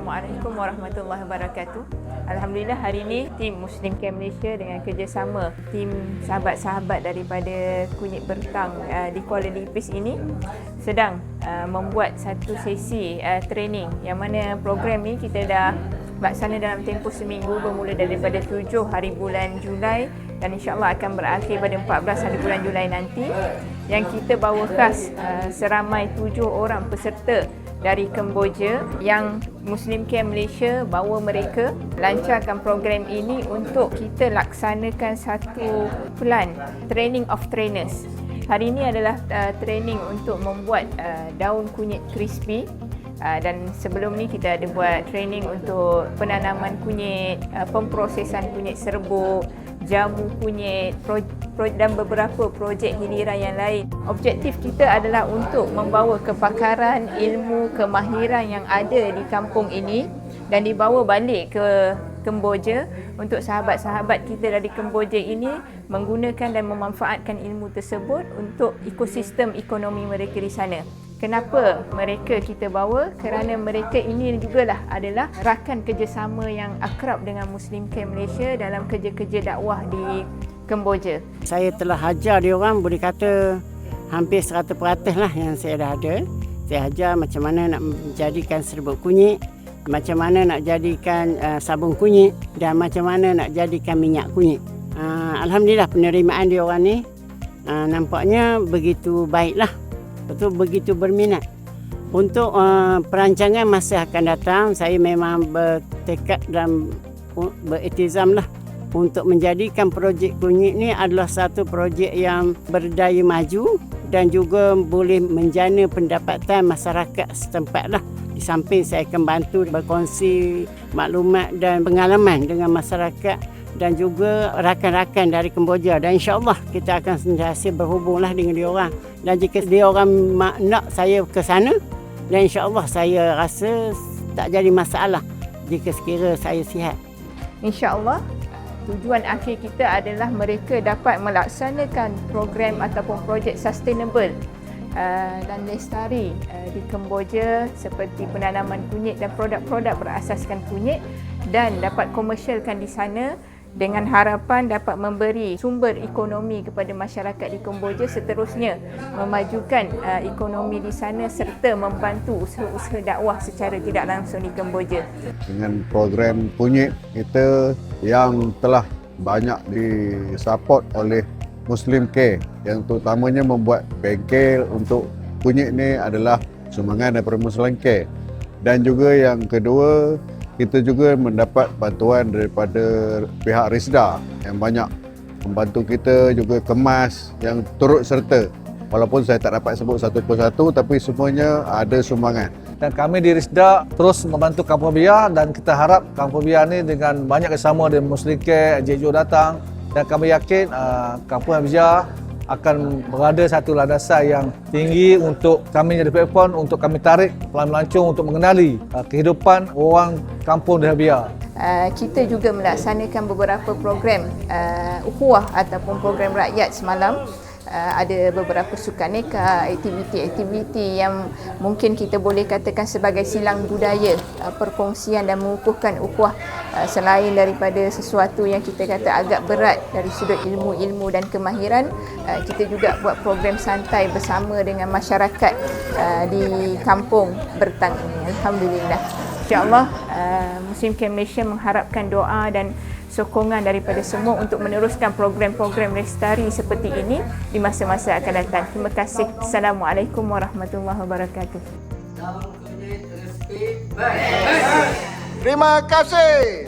Assalamualaikum warahmatullahi wabarakatuh. Alhamdulillah hari ini tim Muslim Care Malaysia dengan kerjasama tim sahabat-sahabat daripada Kunyit Bertang di Kuala Lipis ini sedang membuat satu sesi training yang mana program ini kita dah laksana dalam tempoh seminggu bermula daripada 7 hari bulan Julai dan insyaAllah akan berakhir pada 14 hari bulan Julai nanti, yang kita bawa khas seramai 7 orang peserta dari Kemboja yang Muslim Care Malaysia bawa mereka lancarkan program ini untuk kita laksanakan satu plan training of trainers. Hari ini adalah training untuk membuat daun kunyit crispy. Dan sebelum ni kita ada buat training untuk penanaman kunyit, pemprosesan kunyit serbuk, jamu kunyit dan beberapa projek hiliran yang lain. Objektif kita adalah untuk membawa kepakaran, ilmu, kemahiran yang ada di kampung ini dan dibawa balik ke Kemboja untuk sahabat-sahabat kita dari Kemboja ini menggunakan dan memanfaatkan ilmu tersebut untuk ekosistem ekonomi mereka di sana. Kenapa mereka kita bawa? Kerana mereka ini jugalah adalah rakan kerjasama yang akrab dengan Muslim Care Malaysia dalam kerja-kerja dakwah di Kemboja. Saya telah ajar dia orang, boleh kata hampir 100% lah yang saya dah ada. Saya ajar macam mana nak menjadikan serbuk kunyit, macam mana nak jadikan sabun kunyit dan macam mana nak jadikan minyak kunyit. Alhamdulillah penerimaan dia orang ni nampaknya begitu baiklah. Betul, begitu berminat. Untuk perancangan masa akan datang, saya memang bertekad dan beriltizam lah untuk menjadikan projek kunyit ni adalah satu projek yang berdaya maju dan juga boleh menjana pendapatan masyarakat setempat lah. Di samping saya akan bantu berkongsi maklumat dan pengalaman dengan masyarakat dan juga rakan-rakan dari Kemboja, dan insya-Allah kita akan sentiasa berhubunglah dengan dia orang. Dan jika dia orang nak saya ke sana, dan insya-Allah saya rasa tak jadi masalah jika sekira saya sihat. Insya-Allah tujuan akhir kita adalah mereka dapat melaksanakan program ataupun projek sustainable dan lestari di Kemboja seperti penanaman kunyit dan produk-produk berasaskan kunyit dan dapat komersialkan di sana dengan harapan dapat memberi sumber ekonomi kepada masyarakat di Kemboja, seterusnya memajukan ekonomi di sana serta membantu usaha-usaha dakwah secara tidak langsung di Kemboja. Dengan program kunyit kita yang telah banyak disupport oleh Muslim Care, yang terutamanya membuat bengkel untuk kunyit ni adalah sumbangan daripada Muslim Care. Dan juga yang kedua, kita juga mendapat bantuan daripada pihak Risda yang banyak membantu kita, juga Kemas yang turut serta. Walaupun saya tak dapat sebut satu persatu, tapi semuanya ada sumbangan. Dan kami di Risda terus membantu Kampung Biar, dan kita harap Kampung Biar ni dengan banyak kerjasama dengan Muslim Care, JJO datang, dan kami yakin Kampung Biar akan berada satu landasan yang tinggi untuk kami jadi platform untuk kami tarik pelan-melancong untuk mengenali kehidupan orang kampung Dahabia. Kita juga melaksanakan beberapa program ukhuwah ataupun program rakyat semalam. Ada beberapa sukaneka, aktiviti-aktiviti yang mungkin kita boleh katakan sebagai silang budaya, perkongsian dan mengukuhkan ukhuwah selain daripada sesuatu yang kita kata agak berat dari sudut ilmu-ilmu dan kemahiran. Kita juga buat program santai bersama dengan masyarakat di kampung Bertang ini. Alhamdulillah. InsyaAllah Muslim Care Malaysia mengharapkan doa dan sokongan daripada semua untuk meneruskan program-program lestari seperti ini di masa-masa akan datang. Terima kasih. Assalamualaikum warahmatullahi wabarakatuh. Terima kasih.